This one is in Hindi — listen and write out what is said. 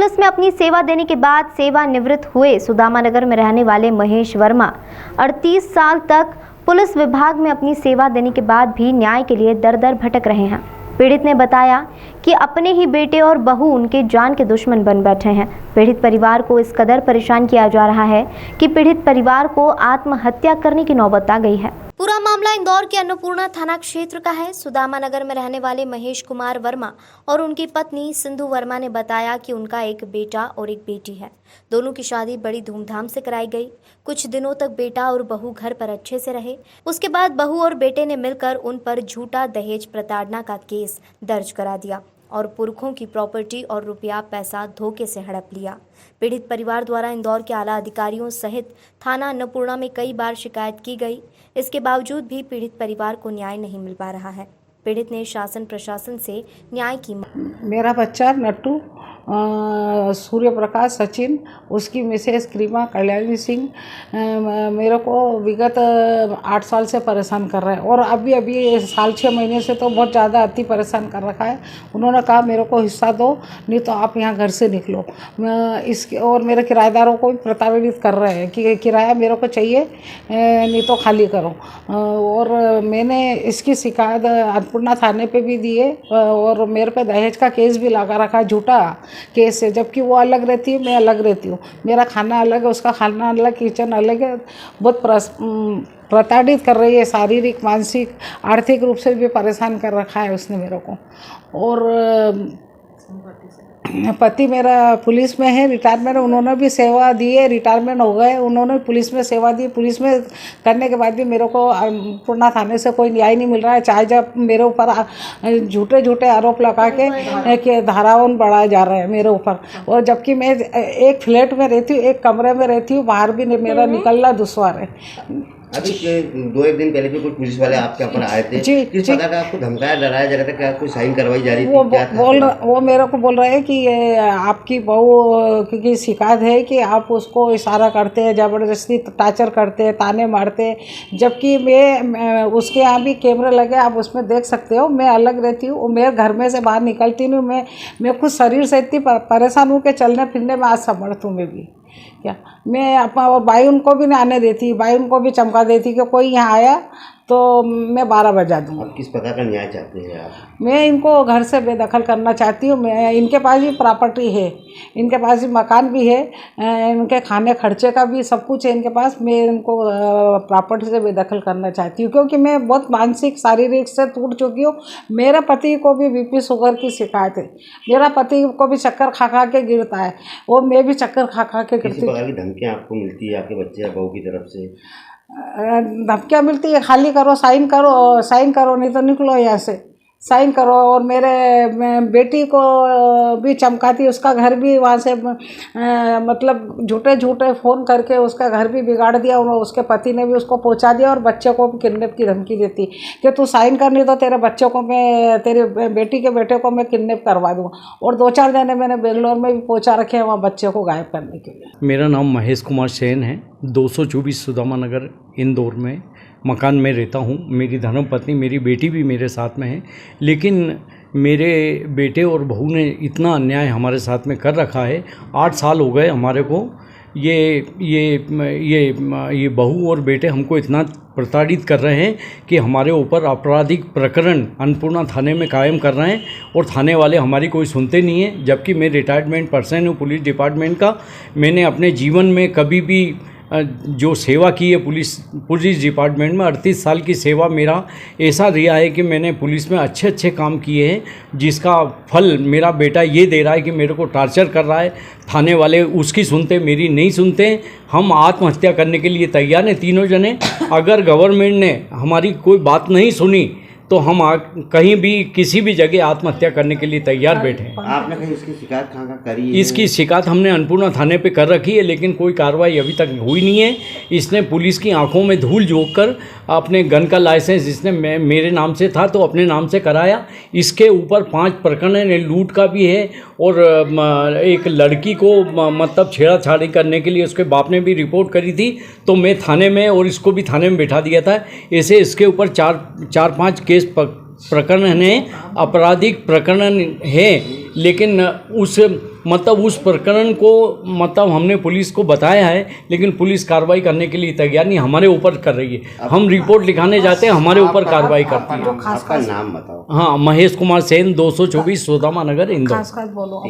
पुलिस में अपनी सेवा देने के बाद सेवानिवृत्त हुए सुदामा नगर में रहने वाले महेश वर्मा 38 साल तक पुलिस विभाग में अपनी सेवा देने के बाद भी न्याय के लिए दर दर भटक रहे हैं। पीड़ित ने बताया कि अपने ही बेटे और बहू उनके जान के दुश्मन बन बैठे हैं। पीड़ित परिवार को इस कदर परेशान किया जा रहा है कि पीड़ित परिवार को आत्महत्या करने की नौबत आ गई है। पूरा मामला इंदौर के अन्नपूर्णा थाना क्षेत्र का है। सुदामा नगर में रहने वाले महेश कुमार वर्मा और उनकी पत्नी सिंधु वर्मा ने बताया कि उनका एक बेटा और एक बेटी है। दोनों की शादी बड़ी धूमधाम से कराई गई। कुछ दिनों तक बेटा और बहू घर पर अच्छे से रहे। उसके बाद बहू और बेटे ने मिलकर उन पर झूठा दहेज प्रताड़ना का केस दर्ज करा दिया और पुरखों की प्रॉपर्टी और रुपया पैसा धोखे से हड़प लिया। पीड़ित परिवार द्वारा इंदौर के आला अधिकारियों सहित थाना अन्नपूर्णा में कई बार शिकायत की गई। इसके बावजूद भी पीड़ित परिवार को न्याय नहीं मिल पा रहा है। पीड़ित ने शासन प्रशासन से न्याय की मेरा बच्चा नट्टू, सूर्य प्रकाश सचिन, उसकी मिसेस क्रीमा कल्याणी सिंह मेरे को विगत 8 साल से परेशान कर रहा है और अभी साल 6 महीने से तो बहुत ज़्यादा अति परेशान कर रखा है। उन्होंने कहा मेरे को हिस्सा दो, नहीं तो आप यहाँ घर से निकलो। इसके और मेरे किराएदारों को भी प्रताड़ित कर रहे हैं कि किराया मेरे को चाहिए, नहीं तो खाली करो। और मैंने इसकी शिकायत अन्नपूर्णा थाने पे भी दी है और मेरे पे दहेज का केस भी लगा रखा है, झूठा केस है। जबकि वो अलग रहती है, मैं अलग रहती हूँ। मेरा खाना अलग है, उसका खाना अलग, किचन अलग है। बहुत प्रताड़ित कर रही है, शारीरिक, मानसिक, आर्थिक रूप से भी परेशान कर रखा है उसने मेरे को। और पति मेरा पुलिस में है, रिटायरमेंट उन्होंने भी सेवा दी है, रिटायरमेंट हो गए, उन्होंने पुलिस में सेवा दी। पुलिस में करने के बाद भी मेरे को अन्नपूर्णा थाने से कोई न्याय नहीं मिल रहा है। चाहे जब मेरे ऊपर झूठे आरोप लगा के धाराओं बढ़ाए जा रहे हैं मेरे ऊपर। और जबकि मैं एक फ्लैट में रहती हूँ, एक कमरे में रहती हूँ, बाहर भी मेरा निकलना दुश्वार है। अभी 2-1 दिन पहले भी कुछ पुलिस वाले आपके ऊपर आए थे। किस प्रकार का आपको धमकाया डराया जा रहा था? क्या कोई साइन करवाई जा रही थी? वो मेरे को बोल रहे हैं कि ये आपकी बहू की शिकायत है कि आप उसको इशारा करते हैं, ज़बरदस्ती टॉर्चर करते हैं, ताने मारते हैं। जबकि मैं उसके यहाँ भी कैमरे लगे, आप उसमें देख सकते हो। मैं अलग रहती हूँ, मैं घर में से बाहर निकलती नहीं हूँ। मैं खुद शरीर से इतनी परेशान हूँ कि चलने फिरने में आज समर्थ हूँ मैं भी। क्या मैं अपना और भाई उनको भी नहीं आने देती, भाई उनको भी चमका देती कि कोई यहाँ आया तो मैं 12 बजा दूँगा। किस प्रकार का न्याय चाहते हैं आप? मैं इनको घर से बेदखल करना चाहती हूँ। मैं इनके पास भी प्रॉपर्टी है, इनके पास भी मकान भी है, इनके खाने खर्चे का भी सब कुछ है इनके पास। मैं इनको प्रॉपर्टी से बेदखल करना चाहती हूँ क्योंकि मैं बहुत मानसिक शारीरिक से टूट चुकी हूँ। मेरे पति को भी BP शुगर की शिकायत है। मेरा पति को भी चक्कर खा के गिरता है, वो मैं भी चक्कर खा के गिरती हूँ। किस प्रकार की धमकियाँ आपको मिलती है आपके बच्चे या बहू की तरफ से? धमकियाँ मिलती है, खाली करो, साइन करो, नहीं तो निकलो यहाँ से, साइन करो। और मेरे बेटी को भी चमकाती, उसका घर भी वहाँ से मतलब झूठे फ़ोन करके उसका घर भी बिगाड़ दिया। उसके पति ने भी उसको पहुँचा दिया और बच्चे को भी किडनैप की धमकी देती कि तू साइन कर, नहीं तो तेरे बच्चे को मैं, तेरे बेटी के बेटे को मैं किडनैप करवा दूँगा। और 2-4 जने मैंने बेंगलोर में भी पहुँचा रखे हैं वहाँ बच्चे को गायब करने के लिए। मेरा नाम महेश कुमार सेन है। 224 सुदामा नगर इंदौर में मकान में रहता हूँ। मेरी धर्मपत्नी, मेरी बेटी भी मेरे साथ में है। लेकिन मेरे बेटे और बहू ने इतना अन्याय हमारे साथ में कर रखा है। 8 साल हो गए हमारे को। ये बहू और बेटे हमको इतना प्रताड़ित कर रहे हैं कि हमारे ऊपर आपराधिक प्रकरण अन्नपूर्णा थाने में कायम कर रहे हैं और थाने वाले हमारी कोई सुनते नहीं है। जबकि मैं रिटायरमेंट पर्सन हूँ पुलिस डिपार्टमेंट का। मैंने अपने जीवन में कभी भी जो सेवा की है पुलिस डिपार्टमेंट में 38 साल की सेवा मेरा ऐसा रहा है कि मैंने पुलिस में अच्छे काम किए हैं, जिसका फल मेरा बेटा ये दे रहा है कि मेरे को टॉर्चर कर रहा है। थाने वाले उसकी सुनते, मेरी नहीं सुनते। हम आत्महत्या करने के लिए तैयार हैं तीनों जने। अगर गवर्नमेंट ने हमारी कोई बात नहीं सुनी तो हम कहीं भी किसी भी जगह आत्महत्या करने के लिए तैयार बैठे हैं। आपने कहीं इसकी शिकायत कहाँ करी है? इसकी शिकायत हमने अन्नपूर्णा थाने पे कर रखी है, लेकिन कोई कार्रवाई अभी तक हुई नहीं है। इसने पुलिस की आंखों में धूल झोंक कर अपने गन का लाइसेंस इसने मेरे नाम से था तो अपने नाम से कराया। इसके ऊपर 5 प्रकरण है, लूट का भी है और एक लड़की को मतलब छेड़ाछाड़ी करने के लिए उसके बाप ने भी रिपोर्ट करी थी, तो मैं थाने में और इसको भी थाने में बैठा दिया था। ऐसे इसके ऊपर 4-5 केस प्रकरण है, आपराधिक प्रकरण है। लेकिन उस उस प्रकरण को हमने पुलिस को बताया है, लेकिन पुलिस कार्रवाई करने के लिए तैयार नहीं, हमारे ऊपर कर रही है। हम रिपोर्ट लिखाने जाते हैं, हमारे ऊपर कार्रवाई करती है। आपका नाम बताओ। हाँ, महेश कुमार सेन, 224 सुदामा नगर, इंदौर। खास बोलो।